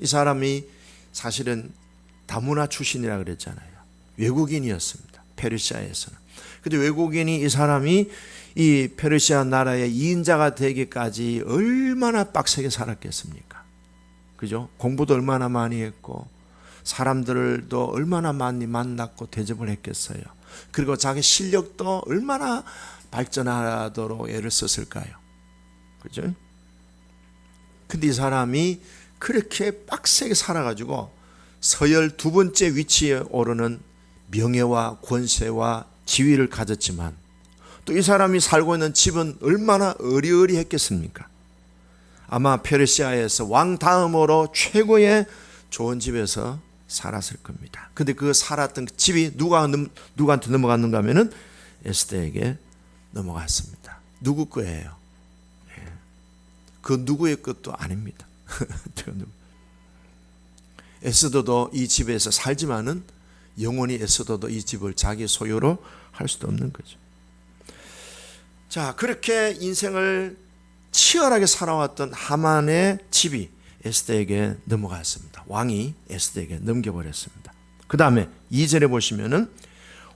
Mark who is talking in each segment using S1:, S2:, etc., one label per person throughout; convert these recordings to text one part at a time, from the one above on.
S1: 이 사람이 사실은 다문화 출신이라 그랬잖아요. 외국인이었습니다. 페르시아에서는. 근데 외국인이 이 사람이 이 페르시아 나라의 2인자가 되기까지 얼마나 빡세게 살았겠습니까? 그죠? 공부도 얼마나 많이 했고 사람들도 얼마나 많이 만났고 대접을 했겠어요. 그리고 자기 실력도 얼마나 발전하도록 애를 썼을까요? 그죠? 근데 이 사람이 그렇게 빡세게 살아가지고 서열 두 번째 위치에 오르는 명예와 권세와 지위를 가졌지만 또 이 사람이 살고 있는 집은 얼마나 어리어리했겠습니까? 아마 페르시아에서 왕 다음으로 최고의 좋은 집에서 살았을 겁니다. 근데 그 살았던 집이 누구한테 넘어갔는가 하면은 에스더에게 넘어갔습니다. 누구 거예요? 그 누구의 것도 아닙니다. 에스더도 이 집에서 살지만은 영원히 에스더도 이 집을 자기 소유로 할 수도 없는 거죠. 자, 그렇게 인생을 치열하게 살아왔던 하만의 집이 에스더에게 넘어갔습니다. 왕이 에스더에게 넘겨버렸습니다. 그 다음에 2절에 보시면은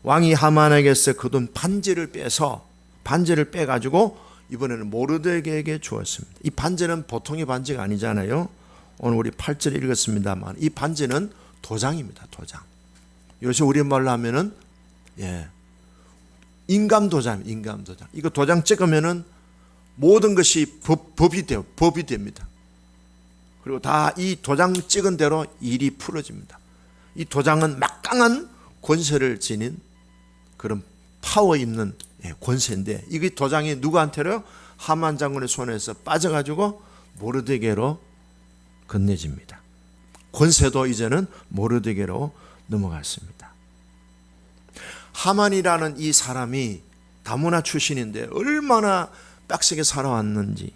S1: 왕이 하만에게서 거둔 반지를 빼가지고 이번에는 모르드게에게 주었습니다. 이 반지는 보통의 반지가 아니잖아요. 오늘 우리 8절 읽었습니다만 이 반지는 도장입니다. 도장. 요새 우리말로 하면은 인감도장. 이거 도장 찍으면은 모든 것이 법이 됩니다. 그리고 다 이 도장 찍은 대로 일이 풀어집니다. 이 도장은 막강한 권세를 지닌 그런 파워 있는 권세인데 이게 도장이 누구한테요? 하만 장군의 손에서 빠져가지고 모르드게로 건네집니다. 권세도 이제는 모르드게로 넘어갔습니다. 하만이라는 이 사람이 다문화 출신인데 얼마나 빡세게 살아왔는지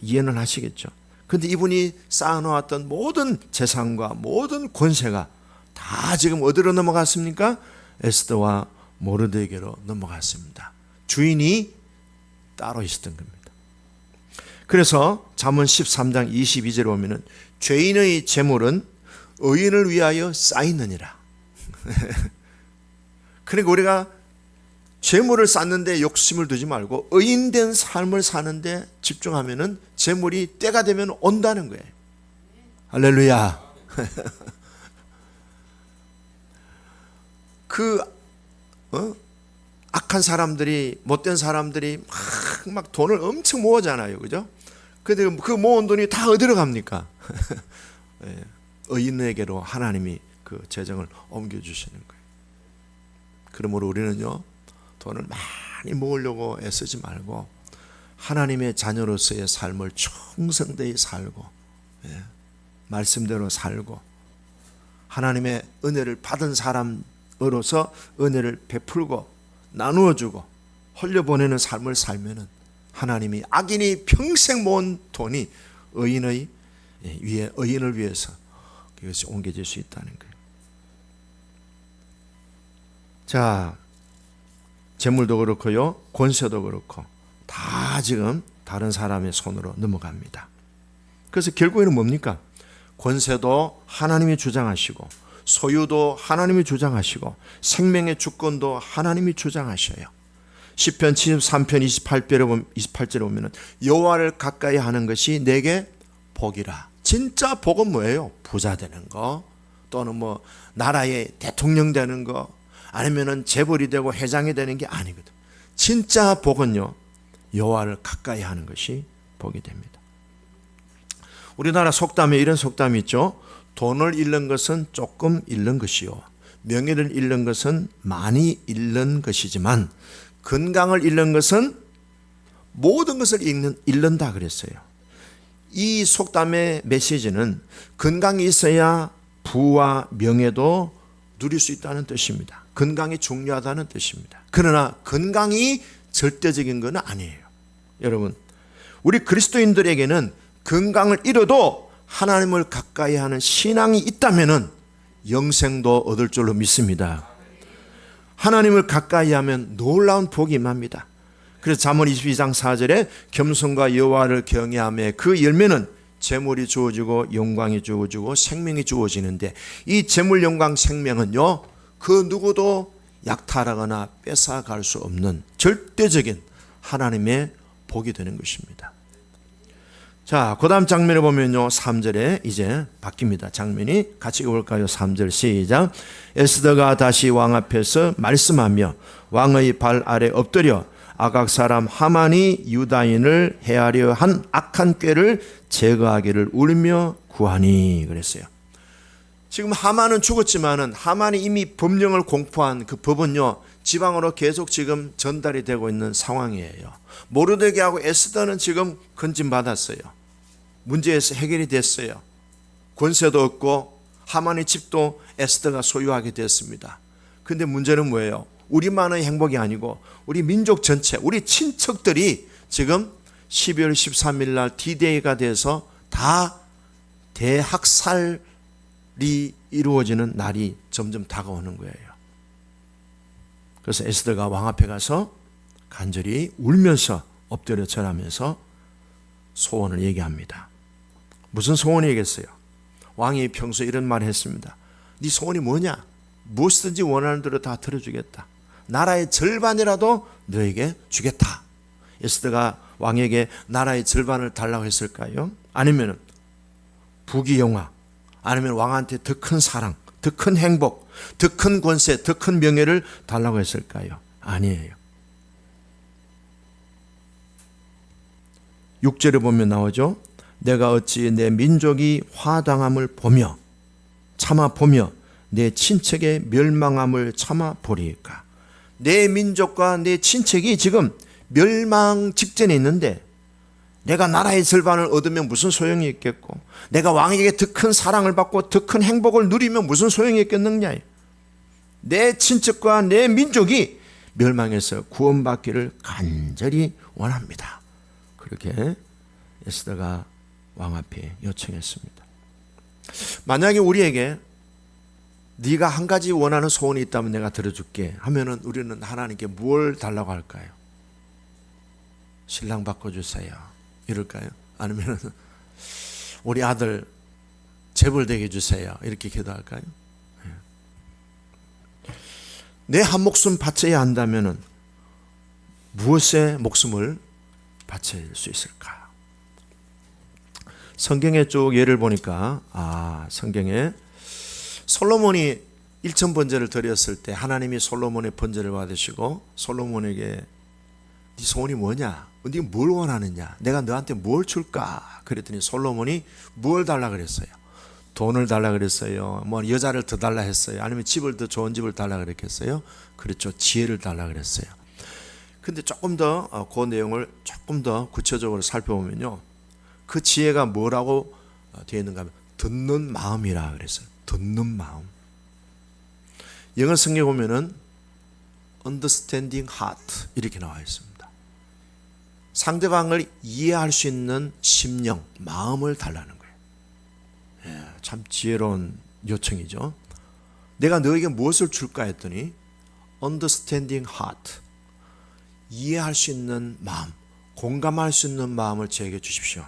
S1: 이해는 하시겠죠. 근데 이분이 쌓아놓았던 모든 재산과 모든 권세가 다 지금 어디로 넘어갔습니까? 에스더와 모르드게로 넘어갔습니다. 주인이 따로 있었던 겁니다. 그래서 잠언 13장 22절에 보면은 죄인의 재물은 의인을 위하여 쌓이느니라. 그러니까 우리가 재물을 쌓는데 욕심을 두지 말고 의인된 삶을 사는데 집중하면은 재물이 때가 되면 온다는 거예요. 할렐루야. 악한 사람들이, 못된 사람들이 막 돈을 엄청 모으잖아요. 그죠? 근데 그 모은 돈이 다 어디로 갑니까? 의인에게로 하나님이 그 재정을 옮겨주시는 거예요. 그러므로 우리는요, 돈을 많이 모으려고 애쓰지 말고 하나님의 자녀로서의 삶을 충성되이 살고 말씀대로 살고 하나님의 은혜를 받은 사람으로서 은혜를 베풀고 나누어주고 흘려보내는 삶을 살면은 하나님이 악인이 평생 모은 돈이 의인을 위해서 그것이 옮겨질 수 있다는 거예요. 자, 재물도 그렇고요, 권세도 그렇고 다 지금 다른 사람의 손으로 넘어갑니다. 그래서 결국에는 뭡니까? 권세도 하나님이 주장하시고 소유도 하나님이 주장하시고 생명의 주권도 하나님이 주장하셔요. 시편 73편 28절에 보면 여호와를 가까이 하는 것이 내게 복이라. 진짜 복은 뭐예요? 부자 되는 거, 또는 뭐 나라의 대통령 되는 거, 아니면은 재벌이 되고 회장이 되는 게 아니거든. 진짜 복은요, 여호와를 가까이 하는 것이 복이 됩니다. 우리나라 속담에 이런 속담이 있죠. 돈을 잃는 것은 조금 잃는 것이요, 명예를 잃는 것은 많이 잃는 것이지만 건강을 잃는 것은 모든 것을 잃는다 그랬어요. 이 속담의 메시지는 건강이 있어야 부와 명예도 누릴 수 있다는 뜻입니다. 건강이 중요하다는 뜻입니다. 그러나 건강이 절대적인 건 아니에요. 여러분, 우리 그리스도인들에게는 건강을 잃어도 하나님을 가까이 하는 신앙이 있다면 영생도 얻을 줄로 믿습니다. 하나님을 가까이 하면 놀라운 복이 임합니다. 그래서 잠언 22장 4절에 겸손과 여호와를 경외하며 그 열매는 재물이 주어지고 영광이 주어지고 생명이 주어지는데 이 재물, 영광, 생명은요 그 누구도 약탈하거나 뺏어갈 수 없는 절대적인 하나님의 복이 되는 것입니다. 자, 그 다음 장면에 보면요 3절에 이제 바뀝니다. 장면이 같이 읽어볼까요? 3절 시작. 에스더가 다시 왕 앞에서 말씀하며 왕의 발 아래 엎드려 아각 사람 하만이 유다인을 해하려 한 악한 꾀를 제거하기를 울며 구하니 그랬어요. 지금 하만은 죽었지만은 하만이 이미 법령을 공포한 그 법은요 지방으로 계속 지금 전달이 되고 있는 상황이에요. 모르드게하고 에스더는 지금 건진받았어요. 문제에서 해결이 됐어요. 권세도 얻고 하만의 집도 에스더가 소유하게 됐습니다. 근데 문제는 뭐예요? 우리만의 행복이 아니고 우리 민족 전체, 우리 친척들이 지금 12월 13일 날 D-Day가 돼서 다 대학살이 이루어지는 날이 점점 다가오는 거예요. 그래서 에스더가 왕 앞에 가서 간절히 울면서 엎드려 절하면서 소원을 얘기합니다. 무슨 소원이겠어요? 왕이 평소에 이런 말을 했습니다. 네 소원이 뭐냐? 무엇이든지 원하는 대로 다 들어주겠다. 나라의 절반이라도 너에게 주겠다. 에스더가 왕에게 나라의 절반을 달라고 했을까요? 아니면 부귀영화, 아니면 왕한테 더 큰 사랑, 더 큰 행복, 더 큰 권세, 더 큰 명예를 달라고 했을까요? 아니에요. 6절에 보면 나오죠. 내가 어찌 내 민족이 화당함을 보며 참아 보며 내 친척의 멸망함을 참아 보리까. 내 민족과 내 친척이 지금 멸망 직전에 있는데 내가 나라의 절반을 얻으면 무슨 소용이 있겠고 내가 왕에게 더 큰 사랑을 받고 더 큰 행복을 누리면 무슨 소용이 있겠느냐. 내 친척과 내 민족이 멸망해서 구원받기를 간절히 원합니다. 그렇게 에스더가 왕 앞에 요청했습니다. 만약에 우리에게 네가 한 가지 원하는 소원이 있다면 내가 들어줄게 하면은 우리는 하나님께 뭘 달라고 할까요? 신랑 바꿔주세요 이럴까요? 아니면 우리 아들 재벌되게 해주세요 이렇게 기도할까요? 내 한 목숨 바쳐야 한다면 무엇에 목숨을 바칠 수 있을까? 성경에 쭉 예를 보니까 성경에 솔로몬이 1천 번제를 드렸을 때 하나님이 솔로몬의 번제를 받으시고 솔로몬에게 네 소원이 뭐냐? 네가 뭘 원하느냐? 내가 너한테 뭘 줄까? 그랬더니 솔로몬이 뭘 달라 그랬어요? 돈을 달라 그랬어요? 뭐 여자를 더 달라 했어요? 아니면 집을 더 좋은 집을 달라 그랬겠어요? 그렇죠. 지혜를 달라 그랬어요. 근데 조금 더 그 내용을 조금 더 구체적으로 살펴보면요. 그 지혜가 뭐라고 되어 있는가 하면 듣는 마음이라 그랬어요. 듣는 마음. 영어 성경에 보면은 understanding heart 이렇게 나와 있습니다. 상대방을 이해할 수 있는 심령, 마음을 달라는 거예요. 참 지혜로운 요청이죠. 내가 너에게 무엇을 줄까 했더니 understanding heart, 이해할 수 있는 마음, 공감할 수 있는 마음을 저에게 주십시오.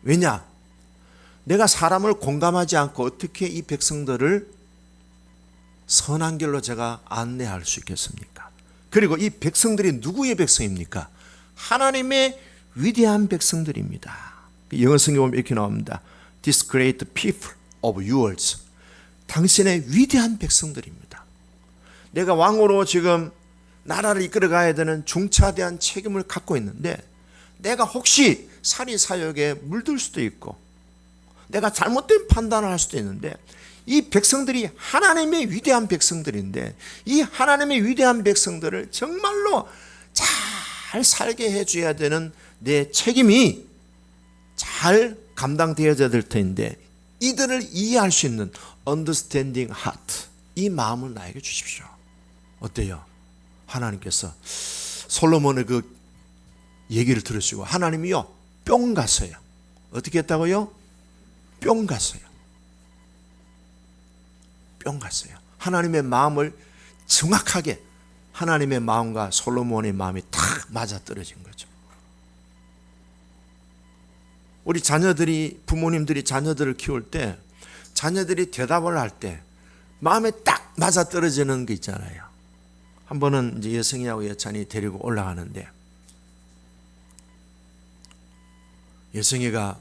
S1: 왜냐? 내가 사람을 공감하지 않고 어떻게 이 백성들을 선한 길로 제가 안내할 수 있겠습니까? 그리고 이 백성들이 누구의 백성입니까? 하나님의 위대한 백성들입니다. 영어 성경에 보면 이렇게 나옵니다. This great people of yours. 당신의 위대한 백성들입니다. 내가 왕으로 지금 나라를 이끌어 가야 되는 중차대한 책임을 갖고 있는데 내가 혹시 사리사욕에 물들 수도 있고 내가 잘못된 판단을 할 수도 있는데 이 백성들이 하나님의 위대한 백성들인데 이 하나님의 위대한 백성들을 정말로 잘 살게 해줘야 되는 내 책임이 잘 감당되어져야 될 터인데 이들을 이해할 수 있는 understanding heart, 이 마음을 나에게 주십시오. 어때요? 하나님께서 솔로몬의 그 얘기를 들으시고 하나님이요 뿅 갔어요. 어떻게 했다고요? 뿅 갔어요. 뿅 갔어요. 하나님의 마음을 정확하게 하나님의 마음과 솔로몬의 마음이 딱 맞아떨어진 거죠. 우리 자녀들이, 부모님들이 자녀들을 키울 때 자녀들이 대답을 할 때 마음에 딱 맞아 떨어지는 게 있잖아요. 한 번은 이제 예성이하고 예찬이 데리고 올라가는데 예성이가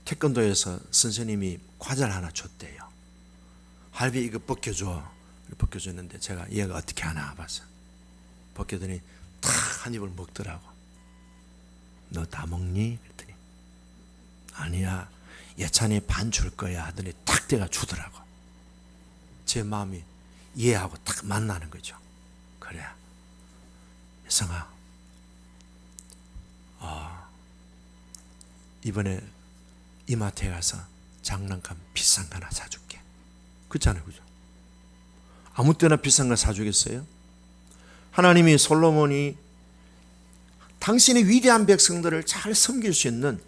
S1: 태권도에서 선생님이 과자를 하나 줬대요. 할비 이거 벗겨줘. 벗겨줬는데 제가 얘가 어떻게 하나 봐서 벗겨더니 탁 한 입을 먹더라고. 너 다 먹니? 그랬더니 아니야, 예찬이 반 줄 거야 하더니 탁 내가 주더라고. 제 마음이 얘하고 딱 만나는 거죠. 그래, 예성아, 이번에 이마트에 가서 장난감 비싼 거 하나 사줄게. 그렇잖아요, 그죠? 아무 때나 비싼 거 사주겠어요? 하나님이 솔로몬이 당신의 위대한 백성들을 잘 섬길 수 있는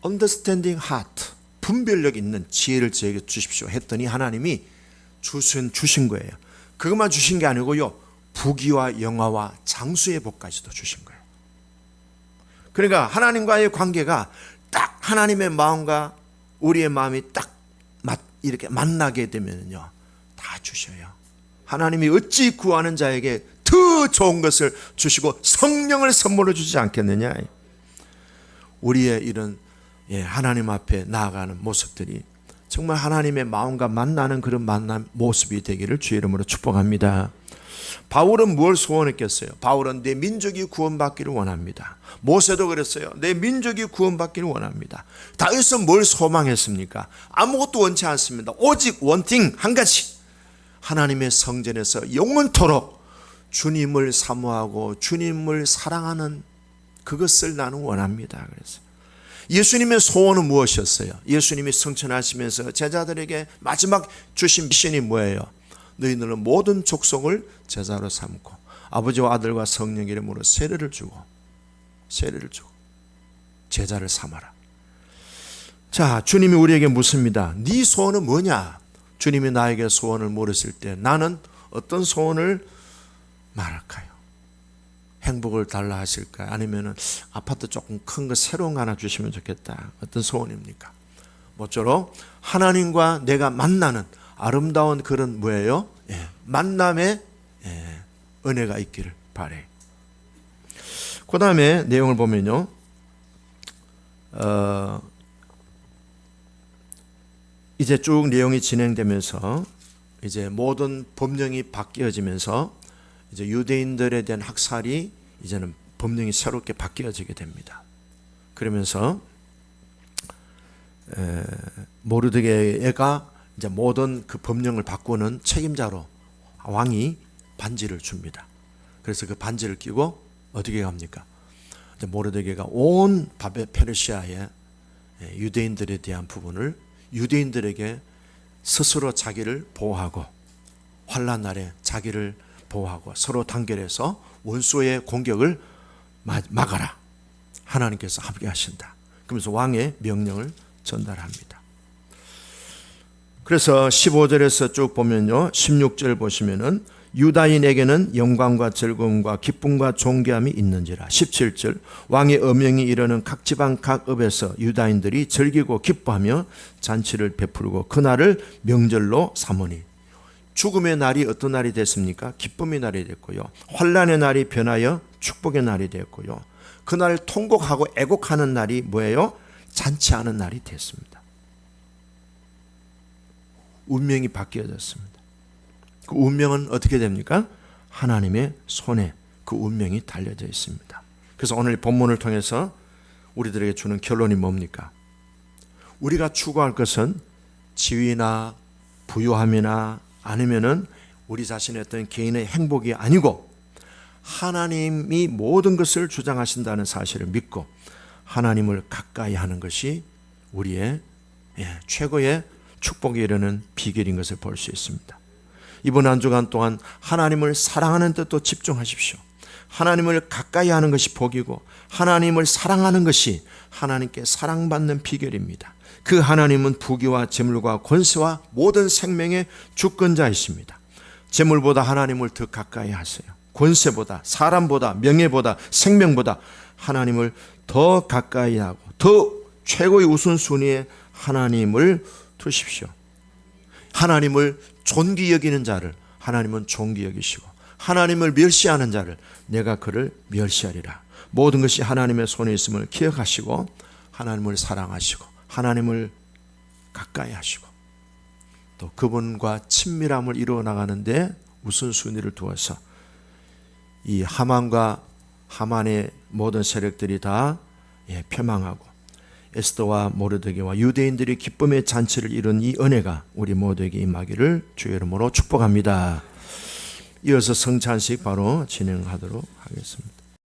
S1: understanding heart, 분별력 있는 지혜를 저에게 주십시오 했더니 하나님이 주신 거예요. 그것만 주신 게 아니고요, 부귀와 영화와 장수의 복까지도 주신 거예요. 그러니까 하나님과의 관계가 딱 하나님의 마음과 우리의 마음이 딱 이렇게 만나게 되면요, 다 주셔요. 하나님이 어찌 구하는 자에게 더 좋은 것을 주시고 성령을 선물로 주지 않겠느냐. 우리의 이런 하나님 앞에 나아가는 모습들이 정말 하나님의 마음과 만나는 그런 만남 모습이 되기를 주의 이름으로 축복합니다. 바울은 뭘 소원했겠어요? 바울은 내 민족이 구원받기를 원합니다. 모세도 그랬어요. 내 민족이 구원받기를 원합니다. 다윗은 뭘 소망했습니까? 아무것도 원치 않습니다. 오직 원팅, 한 가지, 하나님의 성전에서 영원토록 주님을 사모하고 주님을 사랑하는 그것을 나는 원합니다. 그래서 예수님의 소원은 무엇이었어요? 예수님이 성천하시면서 제자들에게 마지막 주신 미션이 뭐예요? 너희들은 모든 족속을 제자로 삼고 아버지와 아들과 성령 이름으로 세례를 주고 제자를 삼아라. 자, 주님이 우리에게 묻습니다. 네 소원은 뭐냐? 주님이 나에게 소원을 물었을 때 나는 어떤 소원을 말할까요? 행복을 달라 하실까요? 아니면 아파트 조금 큰 거 새로운 거 하나 주시면 좋겠다. 어떤 소원입니까? 모쪼록 하나님과 내가 만나는 아름다운 그런 뭐예요? 만남의 은혜가 있기를 바래요. 그 다음에 내용을 보면요, 이제 쭉 내용이 진행되면서 이제 모든 법령이 바뀌어지면서 이제 유대인들에 대한 학살이 이제는 법령이 새롭게 바뀌어지게 됩니다. 그러면서 모르드게가 이제 모든 그 법령을 바꾸는 책임자로 왕이 반지를 줍니다. 그래서 그 반지를 끼고 어떻게 합니까? 이제 모르드게가 온 페르시아의 유대인들에 대한 부분을 유대인들에게 스스로 자기를 보호하고 환난 날에 자기를 보호하고 서로 단결해서 원수의 공격을 막아라. 하나님께서 함께하신다. 그러면서 왕의 명령을 전달합니다. 그래서 15절에서 쭉 보면요, 16절 보시면은 유다인에게는 영광과 즐거움과 기쁨과 존귀함이 있는지라. 17절 왕의 엄명이 이르는 각 지방 각 읍에서 유다인들이 즐기고 기뻐하며 잔치를 베풀고 그날을 명절로 삼으니. 죽음의 날이 어떤 날이 됐습니까? 기쁨의 날이 됐고요, 환난의 날이 변하여 축복의 날이 됐고요, 그날 통곡하고 애곡하는 날이 뭐예요? 잔치하는 날이 됐습니다. 운명이 바뀌어졌습니다. 그 운명은 어떻게 됩니까? 하나님의 손에 그 운명이 달려져 있습니다. 그래서 오늘 본문을 통해서 우리들에게 주는 결론이 뭡니까? 우리가 추구할 것은 지위나 부유함이나 아니면은 우리 자신의 어떤 개인의 행복이 아니고 하나님이 모든 것을 주장하신다는 사실을 믿고 하나님을 가까이 하는 것이 우리의 최고의 축복에 이르는 비결인 것을 볼 수 있습니다. 이번 한 주간 동안 하나님을 사랑하는 뜻도 집중하십시오. 하나님을 가까이 하는 것이 복이고 하나님을 사랑하는 것이 하나님께 사랑받는 비결입니다. 그 하나님은 부귀와 재물과 권세와 모든 생명의 주권자이십니다. 재물보다 하나님을 더 가까이 하세요. 권세보다, 사람보다, 명예보다, 생명보다 하나님을 더 가까이 하고 더 최고의 우선순위에 하나님을 두십시오. 하나님을 존귀 여기는 자를 하나님은 존귀 여기시고, 하나님을 멸시하는 자를 내가 그를 멸시하리라. 모든 것이 하나님의 손에 있음을 기억하시고 하나님을 사랑하시고 하나님을 가까이 하시고 또 그분과 친밀함을 이루어 나가는데 우선순위를 두어서 이 하만과 하만의 모든 세력들이 다 폐망하고 에스더와 모르드게와 유대인들이 기쁨의 잔치를 이룬 이 은혜가 우리 모두에게 임하기를 주의 이름으로 축복합니다. 이어서 성찬식 바로 진행하도록 하겠습니다.